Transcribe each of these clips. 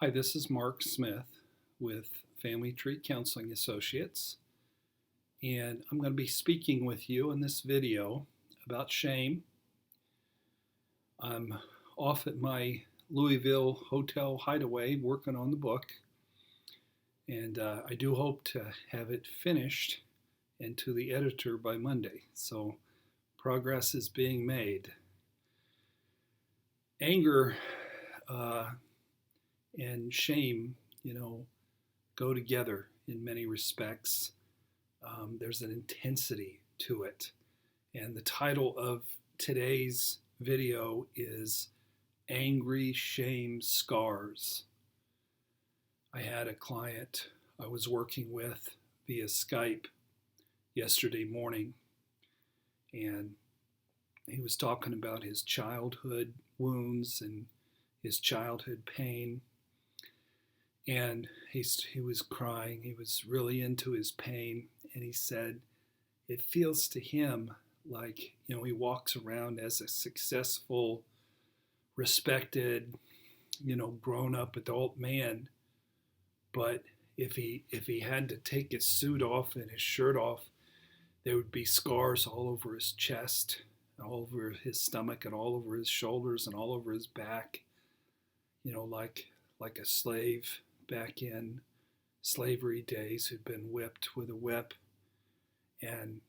Hi, this is Mark Smith with Family Tree Counseling Associates, and I'm going to be speaking with you in this video about shame. I'm off at my Louisville hotel hideaway working on the book, and I do hope to have it finished and to the editor by Monday, so progress is being made. Anger uh, and shame, go together in many respects. There's an intensity to it. And the title of today's video is Angry Shame Scars. I had a client I was working with via Skype yesterday morning, and he was talking about his childhood wounds and his childhood pain. And he was crying. He was really into his pain. And he said it feels to him like, he walks around as a successful, respected, grown up adult man. But if he had to take his suit off and his shirt off, there would be scars all over his chest, all over his stomach, and all over his shoulders, and all over his back, like a slave back in slavery days who'd been whipped with a whip. And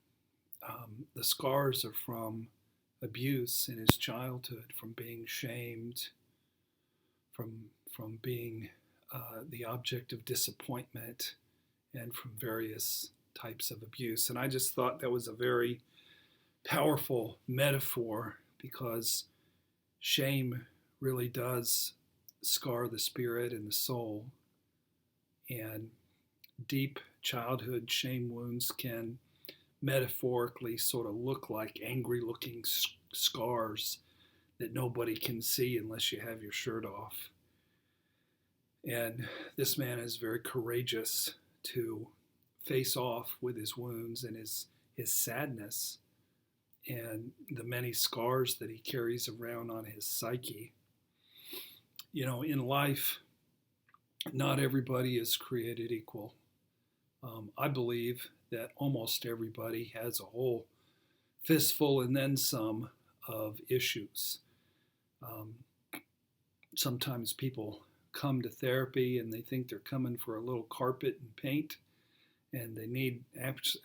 the scars are from abuse in his childhood, from being shamed, from being the object of disappointment, and from various types of abuse. And I just thought that was a very powerful metaphor, because shame really does scar the spirit and the soul. And deep childhood shame wounds can metaphorically sort of look like angry looking scars that nobody can see unless you have your shirt off. And this man is very courageous to face off with his wounds and his sadness and the many scars that he carries around on his psyche. In life, not everybody is created equal. I believe that almost everybody has a whole fistful and then some of issues. Sometimes people come to therapy and they think they're coming for a little carpet and paint, and they need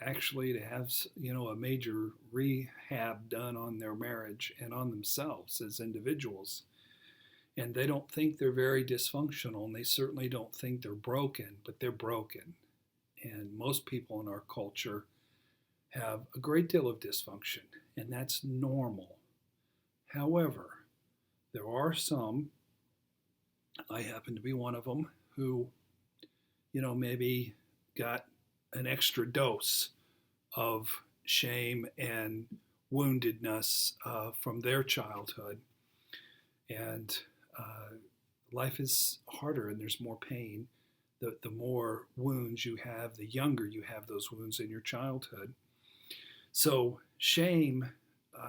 actually to have a major rehab done on their marriage and on themselves as individuals. And they don't think they're very dysfunctional, and they certainly don't think they're broken, but they're broken. And most people in our culture have a great deal of dysfunction, and that's normal. However, there are some, I happen to be one of them, who, maybe got an extra dose of shame and woundedness from their childhood. And life is harder and there's more pain. The more wounds you have, the younger you have those wounds in your childhood. So shame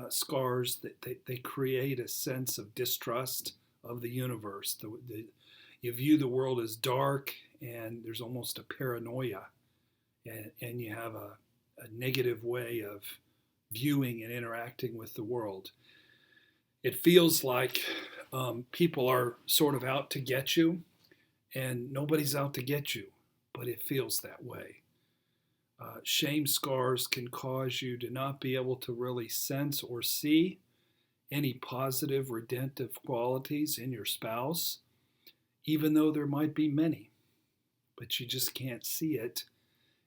scars, they create a sense of distrust of the universe. You view the world as dark, and there's almost a paranoia, and you have a negative way of viewing and interacting with the world. It feels like people are sort of out to get you, and nobody's out to get you, but it feels that way. Shame scars can cause you to not be able to really sense or see any positive redemptive qualities in your spouse, even though there might be many, but you just can't see it.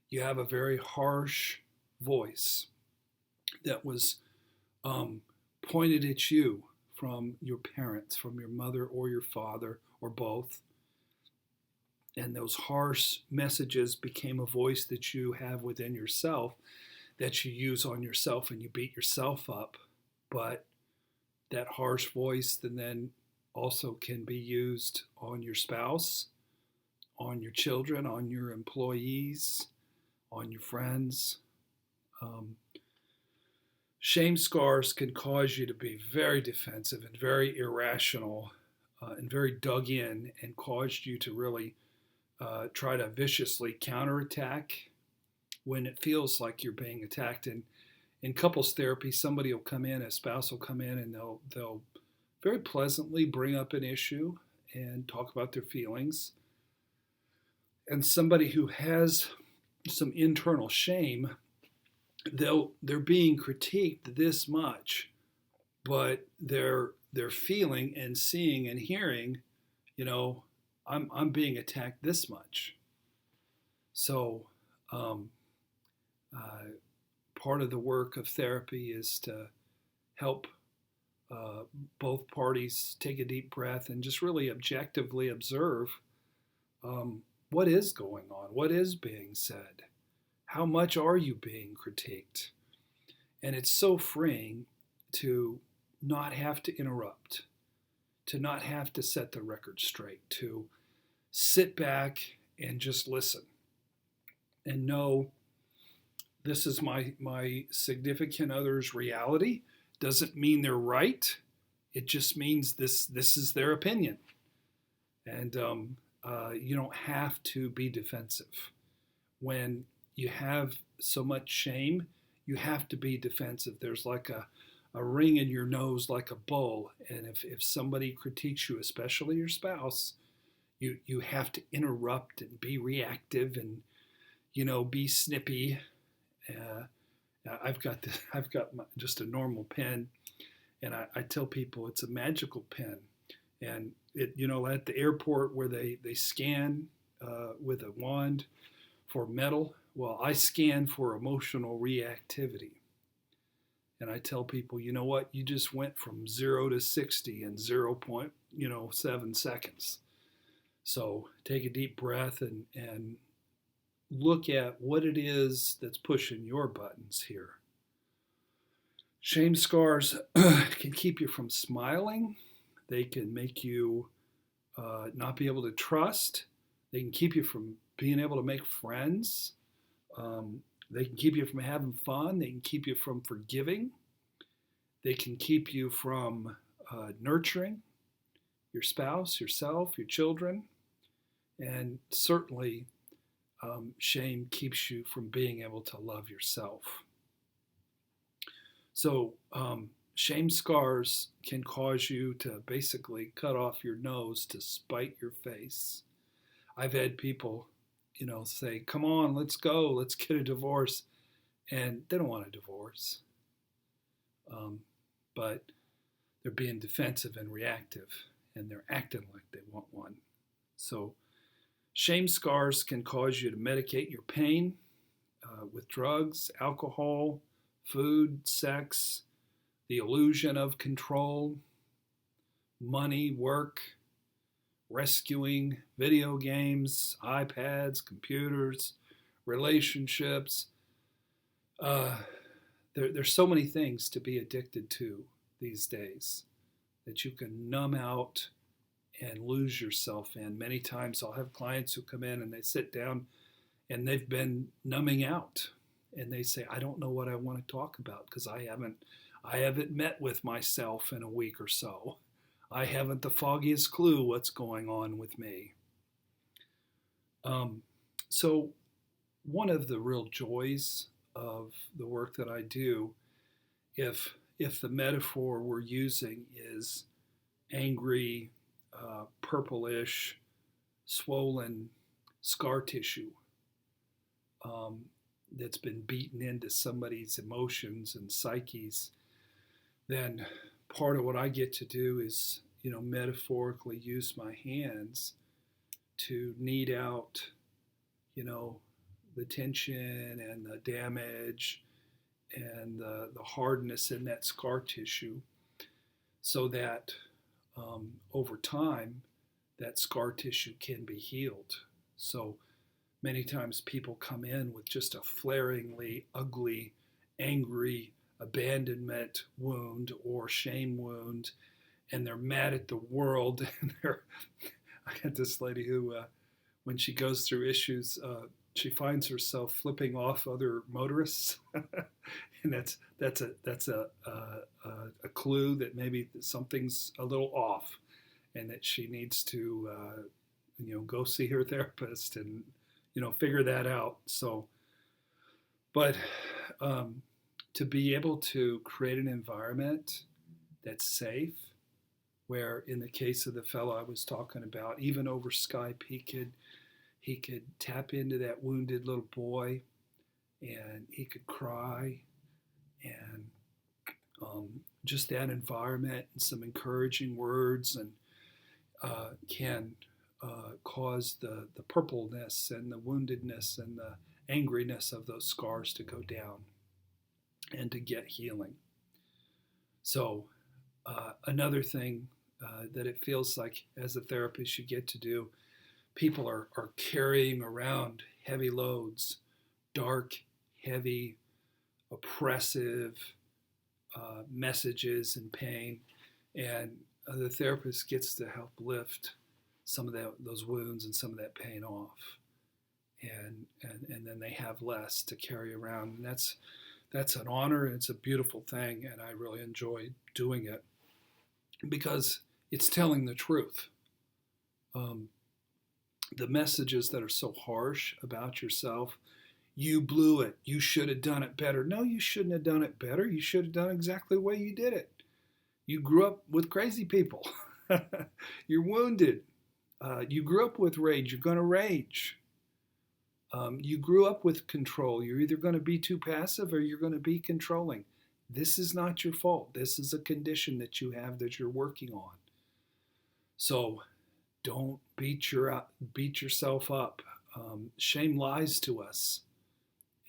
You have a very harsh voice that was pointed at you from your parents, from your mother or your father, or both. And those harsh messages became a voice that you have within yourself that you use on yourself, and you beat yourself up. But that harsh voice then also can be used on your spouse, on your children, on your employees, on your friends. Shame scars can cause you to be very defensive and very irrational and very dug in and caused you to really try to viciously counterattack when it feels like you're being attacked. And in couples therapy, somebody will come in, a spouse will come in, and they'll very pleasantly bring up an issue and talk about their feelings. And somebody who has some internal shame, they're being critiqued this much, but they're feeling and seeing and hearing, I'm being attacked this much. So um, uh, part of the work of therapy is to help both parties take a deep breath and just really objectively observe um, what is going on, what is being said, how much are you being critiqued. And it's so freeing to not have to interrupt, to not have to set the record straight, to sit back and just listen and know this is my significant other's reality. Doesn't mean they're right. It just means this is their opinion. And you don't have to be defensive. When you have so much shame, you have to be defensive. There's like a ring in your nose like a bull. And if somebody critiques you, especially your spouse, you have to interrupt and be reactive and, be snippy. Uh, I've got just a normal pen, and I tell people it's a magical pen. And at the airport where they scan with a wand for metal, well, I scan for emotional reactivity. And I tell people, you know what? You just went from 0 to 60 in 0.7 seconds. So take a deep breath and look at what it is that's pushing your buttons here. Shame scars can keep you from smiling. They can make you not be able to trust. They can keep you from being able to make friends. They can keep you from having fun. They can keep you from forgiving. They can keep you from nurturing your spouse, yourself, your children. And certainly, shame keeps you from being able to love yourself. So, shame scars can cause you to basically cut off your nose to spite your face. I've had people, say, come on, let's go, let's get a divorce. And they don't want a divorce. But they're being defensive and reactive, and they're acting like they want one. So, shame scars can cause you to medicate your pain with drugs, alcohol, food, sex, the illusion of control, money, work, rescuing, video games, iPads, computers, relationships. There's so many things to be addicted to these days that you can numb out and lose yourself in. Many times I'll have clients who come in and they sit down and they've been numbing out and they say, I don't know what I want to talk about because I haven't met with myself in a week or so. I haven't the foggiest clue what's going on with me. So one of the real joys of the work that I do, if the metaphor we're using is angry, purplish, swollen scar tissue that's been beaten into somebody's emotions and psyches, then part of what I get to do is, metaphorically use my hands to knead out, the tension and the damage and the hardness in that scar tissue so that over time that scar tissue can be healed. So many times people come in with just a flaringly ugly, angry abandonment wound or shame wound, and they're mad at the world. And I had this lady who, when she goes through issues, she finds herself flipping off other motorists, and that's a clue that maybe something's a little off. and that she needs to, go see her therapist and, figure that out. So, but to be able to create an environment that's safe, where in the case of the fellow I was talking about, even over Skype, he could tap into that wounded little boy, and he could cry, and just that environment and some encouraging words and can cause the purpleness and the woundedness and the angriness of those scars to go down and to get healing. So another thing that it feels like as a therapist you get to do, people are carrying around heavy loads, dark, heavy, oppressive messages and pain, and the therapist gets to help lift some of those wounds and some of that pain off, and then they have less to carry around, and that's an honor, and it's a beautiful thing, and I really enjoy doing it because it's telling the truth. The messages that are so harsh about yourself, you blew it, you should have done it better. No, you shouldn't have done it better. You should have done exactly the way you did it. You grew up with crazy people. You're wounded. You grew up with rage. You're going to rage. You grew up with control. You're either going to be too passive or you're going to be controlling. This is not your fault. This is a condition that you have that you're working on. So don't beat yourself up. Shame lies to us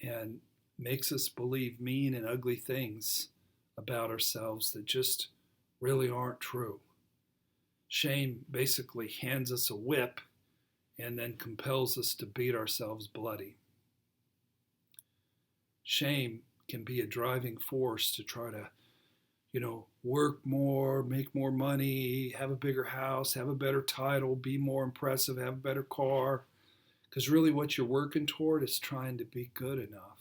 and makes us believe mean and ugly things about ourselves that just really aren't true. Shame basically hands us a whip and then compels us to beat ourselves bloody. Shame can be a driving force to try to, work more, make more money, have a bigger house, have a better title, be more impressive, have a better car. Because really what you're working toward is trying to be good enough.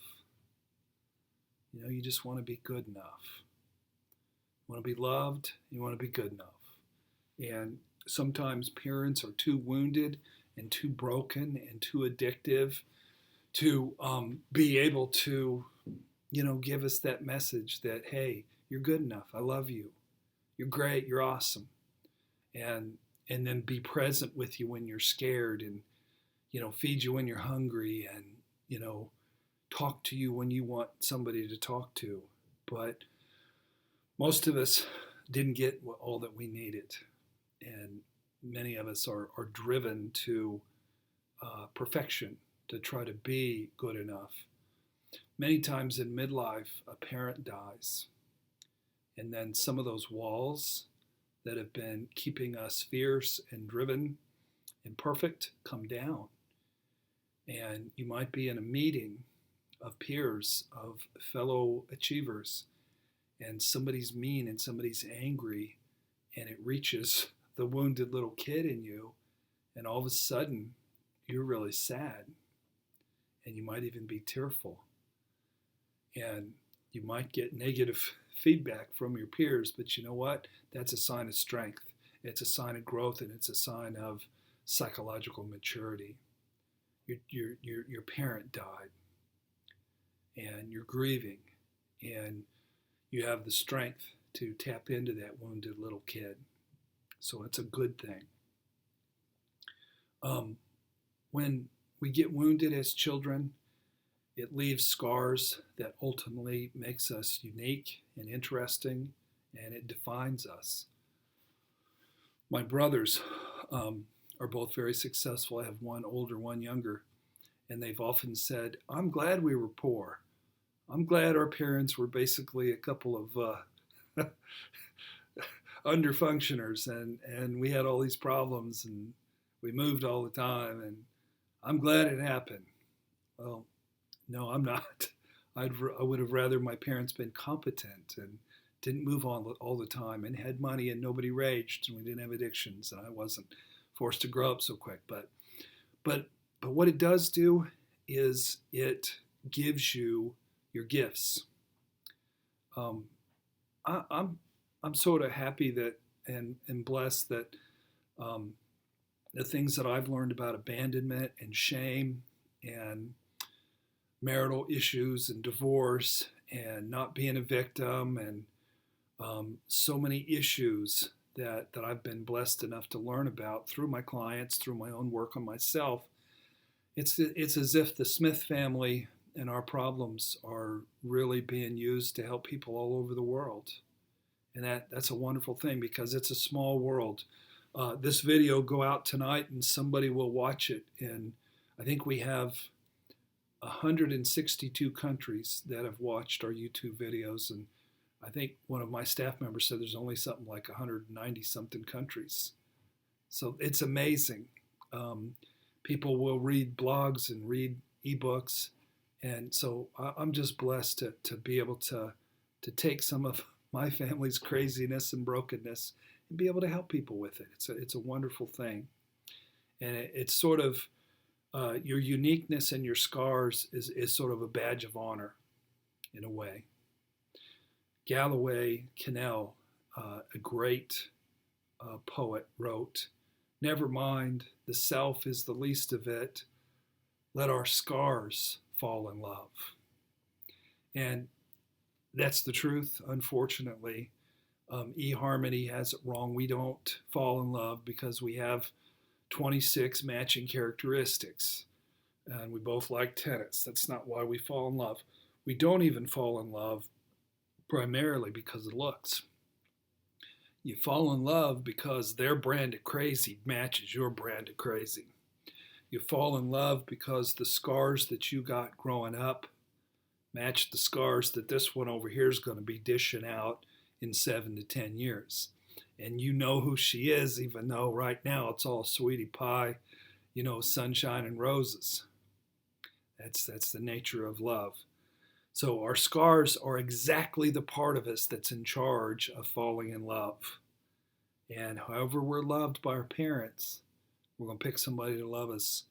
You just want to be good enough. You want to be loved, you want to be good enough. And sometimes parents are too wounded and too broken and too addictive to be able to, give us that message that, hey, you're good enough. I love you. You're great. You're awesome. And then be present with you when you're scared, and, feed you when you're hungry, and, talk to you when you want somebody to talk to. But most of us didn't get all that we needed. And many of us are driven to perfection, to try to be good enough. Many times in midlife, a parent dies. And then some of those walls that have been keeping us fierce and driven and perfect come down. And you might be in a meeting of peers, of fellow achievers, and somebody's mean and somebody's angry, and it reaches the wounded little kid in you, and all of a sudden you're really sad, and you might even be tearful, and you might get negative feedback from your peers, but you know what? That's a sign of strength. It's a sign of growth, and it's a sign of psychological maturity. Your parent died, and you're grieving, and you have the strength to tap into that wounded little kid. So it's a good thing. When we get wounded as children, it leaves scars that ultimately makes us unique and interesting, and it defines us. My brothers are both very successful. I have one older, one younger, and they've often said, I'm glad we were poor. I'm glad our parents were basically a couple of underfunctioners, and we had all these problems, and we moved all the time, and I'm glad it happened. Well, no, I'm not. I would have rather my parents been competent and didn't move on all the time and had money and nobody raged and we didn't have addictions and I wasn't forced to grow up so quick. But what it does do is it gives you your gifts. I'm sort of happy that and blessed that Um, the things that I've learned about abandonment and shame and marital issues and divorce and not being a victim and so many issues that I've been blessed enough to learn about through my clients, through my own work on myself. It's as if the Smith family and our problems are really being used to help people all over the world. And that's a wonderful thing because it's a small world. This video go out tonight and somebody will watch it. And I think we have 162 countries that have watched our YouTube videos. And I think one of my staff members said there's only something like 190 something countries. So it's amazing. People will read blogs and read ebooks. And so I'm just blessed to be able to take some of my family's craziness and brokenness and be able to help people with it. It's a wonderful thing. And it's sort of your uniqueness and your scars is sort of a badge of honor in a way. Galloway Cannell, a great poet, wrote, "Never mind, the self is the least of it. Let our scars fall in love." And that's the truth, unfortunately. eHarmony has it wrong. We don't fall in love because we have 26 matching characteristics. And we both like tennis. That's not why we fall in love. We don't even fall in love primarily because of looks. You fall in love because their brand of crazy matches your brand of crazy. You fall in love because the scars that you got growing up match the scars that this one over here is going to be dishing out in 7 to 10 years. And you know who she is, even though right now it's all sweetie pie, sunshine and roses. That's the nature of love. So our scars are exactly the part of us that's in charge of falling in love. And however we're loved by our parents, we're going to pick somebody to love us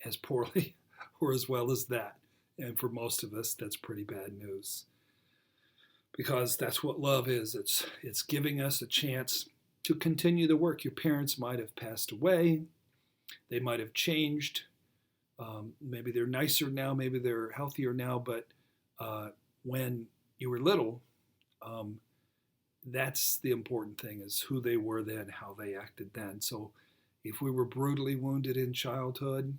as poorly or as well as that. And for most of us, that's pretty bad news. Because that's what love is. It's giving us a chance to continue the work. Your parents might have passed away. They might have changed. Maybe they're nicer now. Maybe they're healthier now. But when you were little, that's the important thing, is who they were then, how they acted then. So if we were brutally wounded in childhood,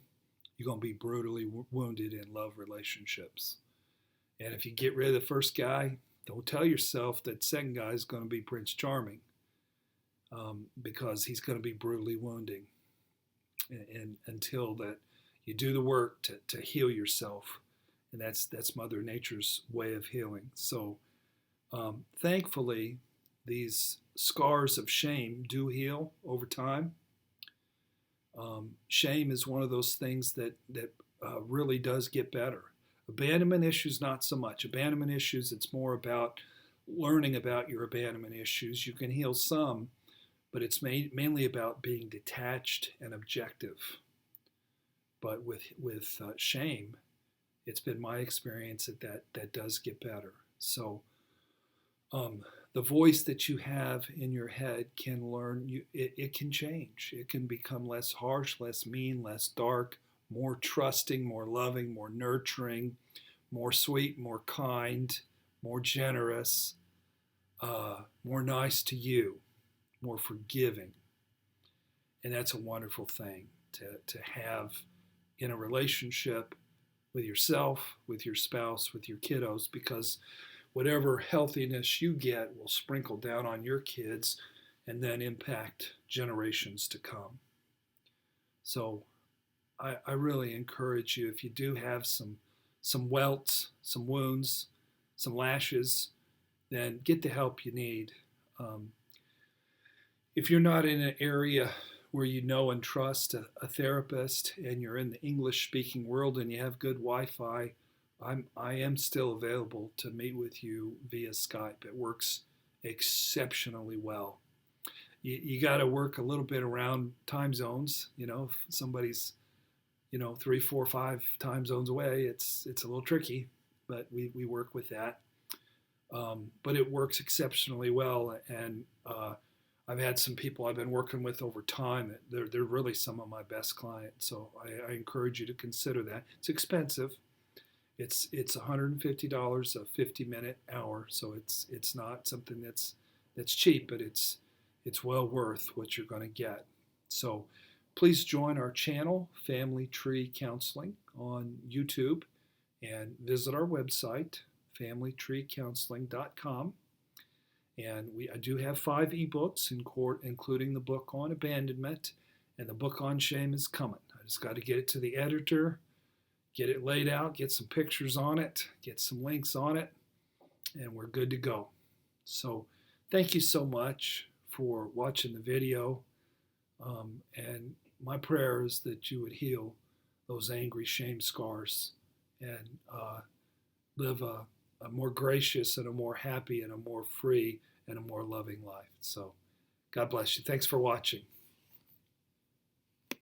you're going to be brutally wounded in love relationships. And if you get rid of the first guy, don't tell yourself that second guy is going to be Prince Charming, because he's going to be brutally wounding. And until that you do the work to heal yourself. And that's Mother Nature's way of healing. So thankfully, these scars of shame do heal over time. Shame is one of those things that really does get better. Abandonment issues, not so much. Abandonment issues, it's more about learning about your abandonment issues. You can heal some, but it's mainly about being detached and objective. But with shame, it's been my experience that does get better. So the voice that you have in your head can learn, it can change. It can become less harsh, less mean, less dark, more trusting, more loving, more nurturing, more sweet, more kind, more generous, more nice to you, more forgiving. And that's a wonderful thing to have in a relationship with yourself, with your spouse, with your kiddos, because whatever healthiness you get will sprinkle down on your kids and then impact generations to come. So I really encourage you, if you do have some welts, some wounds, some lashes, then get the help you need. If you're not in an area where you know and trust a therapist, and you're in the English-speaking world and you have good Wi-Fi, I am still available to meet with you via Skype. It works exceptionally well. You got to work a little bit around time zones. If somebody's 3, 4, 5 time zones away, it's a little tricky, but we work with that. But it works exceptionally well, and I've had some people I've been working with over time. They're really some of my best clients. So I encourage you to consider that. It's expensive. It's $150 a 50-minute hour. So it's not something that's cheap, but it's well worth what you're going to get. So please join our channel, Family Tree Counseling, on YouTube, and visit our website, familytreecounseling.com. And I do have 5 ebooks including the book on abandonment, and the book on shame is coming. I just got to get it to the editor, get it laid out, get some pictures on it, get some links on it, and we're good to go. So thank you so much for watching the video. And my prayer is that you would heal those angry shame scars and live a more gracious and a more happy and a more free and a more loving life. So God bless you. Thanks for watching.